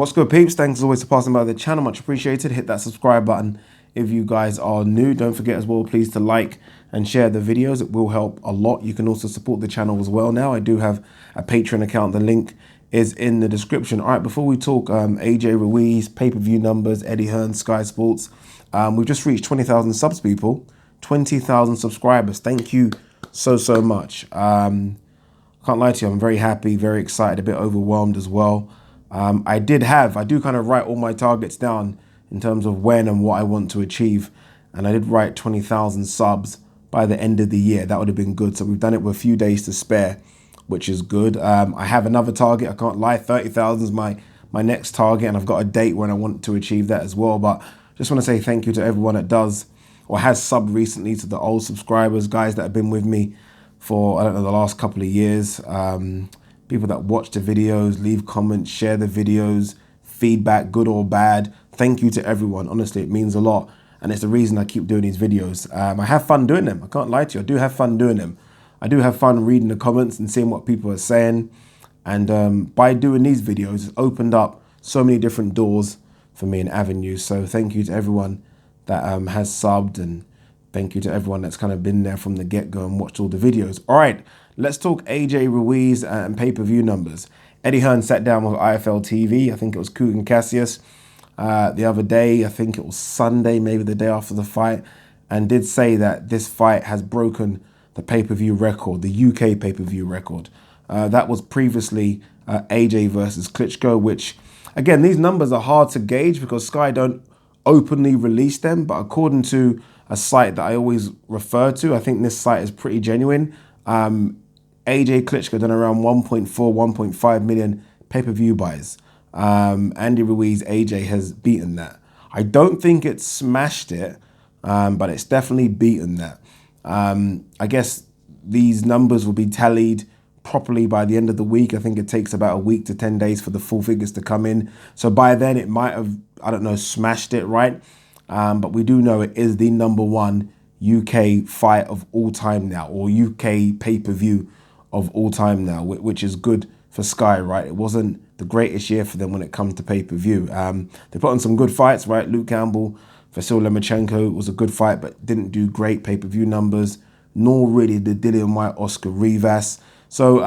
What's good, peeps? Thanks as always for passing by the channel. Much appreciated. Hit that subscribe button if you guys are new. Don't forget as well, please, to like and share the videos. It will help a lot. You can also support the channel as well now. I do have a Patreon account. The link is in the description. All right, before we talk AJ Ruiz, pay-per-view numbers, Eddie Hearn, Sky Sports, we've just reached 20,000 subs, people. 20,000 subscribers. Thank you so much. Can't lie to you, I'm very happy, very excited, a bit overwhelmed as well. I do kind of write all my targets down in terms of when and what I want to achieve. And I did write 20,000 subs by the end of the year. That would have been good. So we've done it with a few days to spare, which is good. I have another target. I can't lie. 30,000 is my next target. And I've got a date when I want to achieve that as well. But just want to say thank you to everyone that does or has subbed recently, to the old subscribers, guys that have been with me for, I don't know, the last couple of years. People that watch the videos, leave comments, share the videos, feedback, good or bad. Thank you to everyone. Honestly, it means a lot. And it's the reason I keep doing these videos. I have fun doing them. I can't lie to you. I do have fun doing them. I do have fun reading the comments and seeing what people are saying. And by doing these videos, it's opened up so many different doors for me and avenues. So thank you to everyone that has subbed, and thank you to everyone that's kind of been there from the get-go and watched all the videos. All right, let's talk AJ Ruiz and pay-per-view numbers. Eddie Hearn sat down with IFL TV. I think it was Kugan Cassius the other day. I think it was Sunday, maybe the day after the fight, and did say that this fight has broken the pay-per-view record, the UK pay-per-view record. That was previously AJ versus Klitschko, which, again, these numbers are hard to gauge because Sky don't openly release them, but according to a site that I always refer to, I think this site is pretty genuine. AJ Klitschko done around 1.4, 1.5 million pay-per-view buys. Andy Ruiz, AJ, has beaten that. I don't think it's smashed it, but it's definitely beaten that. I guess these numbers will be tallied properly by the end of the week. I think it takes about a week to 10 days for the full figures to come in. So by then it might have, I don't know, smashed it, right? But we do know it is the #1 UK fight of all time now, or UK pay-per-view of all time now, which is good for Sky, right? It wasn't the greatest year for them when it comes to pay-per-view. They put on some good fights, right? Luke Campbell, Vasyl Lomachenko was a good fight, but didn't do great pay-per-view numbers, nor really the Dillian White, Oscar Rivas. So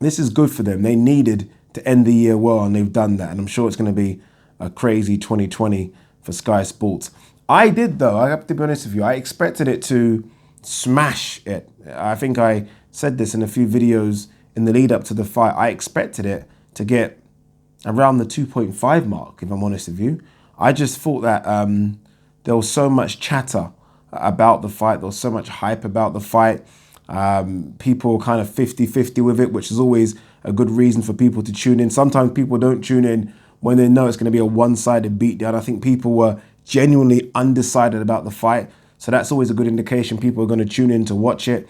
this is good for them. They needed to end the year well, and they've done that. And I'm sure it's going to be a crazy 2020 for Sky Sports. I did, though, I have to be honest with you, I expected it to smash it. I think I said this in a few videos in the lead up to the fight. I expected it to get around the 2.5 mark, if I'm honest with you. I just thought that there was so much chatter about the fight. There was so much hype about the fight. People were kind of 50-50 with it, which is always a good reason for people to tune in. Sometimes people don't tune in when they know it's going to be a one-sided beatdown. I think people were genuinely undecided about the fight. So that's always a good indication people are going to tune in to watch it.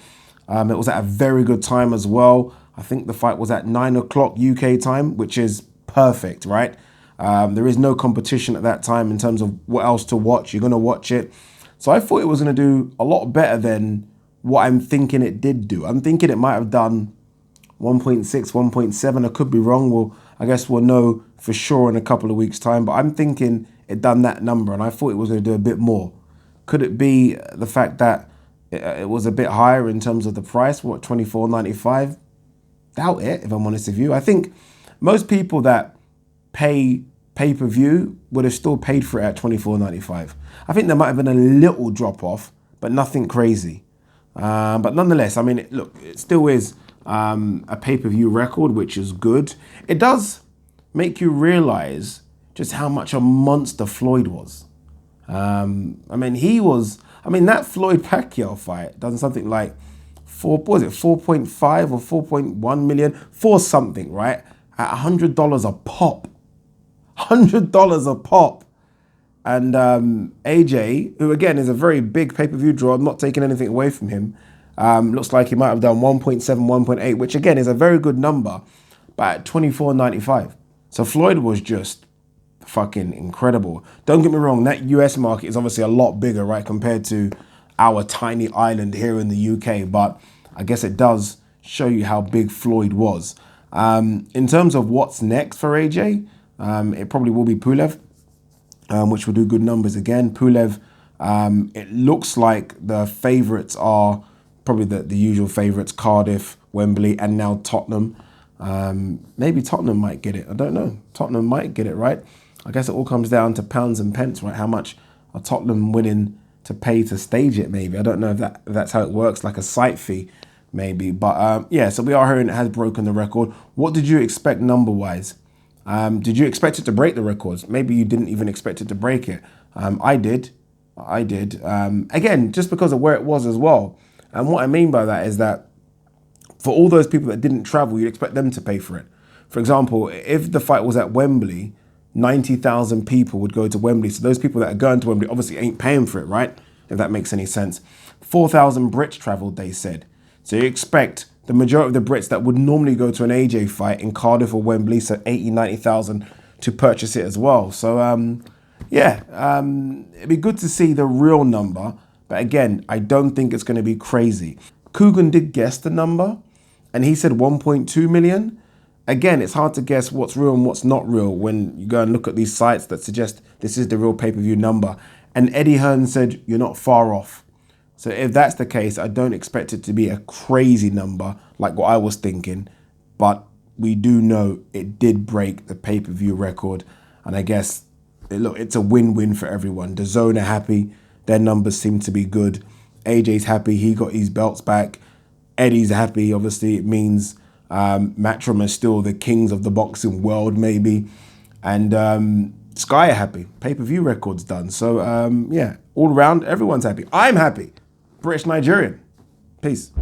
It was at a very good time as well. I think the fight was at 9 o'clock UK time, which is perfect, right? There is no competition at that time in terms of what else to watch. You're going to watch it. So I thought it was going to do a lot better than what I'm thinking it did do. I'm thinking it might have done 1.6, 1.7. I could be wrong. Well, I guess we'll know for sure in a couple of weeks' time. But I'm thinking it done that number, and I thought it was going to do a bit more. Could it be the fact that it was a bit higher in terms of the price? What, $24.95? Doubt it, if I'm honest with you. I think most people that pay pay-per-view would have still paid for it at $24.95. I think there might have been a little drop off, but nothing crazy. But nonetheless, I mean, look, it still is a pay-per-view record, which is good. It does make you realize just how much a monster Floyd was. I mean, that Floyd Pacquiao fight done something like 4.5 or 4.1 million for something, right? At $100 a pop. $100 a pop. And AJ, who again is a very big pay-per-view draw, I'm not taking anything away from him. Looks like he might have done 1.7, 1.8, which again is a very good number, but at $24.95. So Floyd was just fucking incredible. Don't get me wrong, that US market is obviously a lot bigger, right, compared to our tiny island here in the UK, but I guess it does show you how big Floyd was. In terms of what's next for AJ, it probably will be Pulev, which will do good numbers again. Pulev, it looks like the favourites are probably the usual favourites, Cardiff, Wembley, and now Tottenham. Maybe Tottenham might get it. I don't know. Tottenham might get it, right? I guess it all comes down to pounds and pence, right? How much are Tottenham willing to pay to stage it, maybe? I don't know if that's how it works, like a site fee, maybe. But yeah, so we are hearing it has broken the record. What did you expect number-wise? Did you expect it to break the records? Maybe you didn't even expect it to break it. I did. Again, just because of where it was as well. And what I mean by that is that for all those people that didn't travel, you'd expect them to pay for it. For example, if the fight was at Wembley, 90,000 people would go to Wembley. So those people that are going to Wembley obviously ain't paying for it, right? If that makes any sense. 4,000 Brits travelled, they said. So you expect the majority of the Brits that would normally go to an AJ fight in Cardiff or Wembley, so 80, 90,000 to purchase it as well. So yeah, it'd be good to see the real number. But again, I don't think it's going to be crazy. Coogan did guess the number, and he said 1.2 million. Again, it's hard to guess what's real and what's not real when you go and look at these sites that suggest this is the real pay-per-view number. And Eddie Hearn said, you're not far off. So if that's the case, I don't expect it to be a crazy number like what I was thinking. But we do know it did break the pay-per-view record. And I guess, look, it's a win-win for everyone. DAZN are happy. Their numbers seem to be good. AJ's happy. He got his belts back. Eddie's happy. Obviously, it means Matchroom are still the kings of the boxing world, maybe. And Sky are happy. Pay-per-view record's done. So, yeah, all around, everyone's happy. I'm happy. British Nigerian. Peace.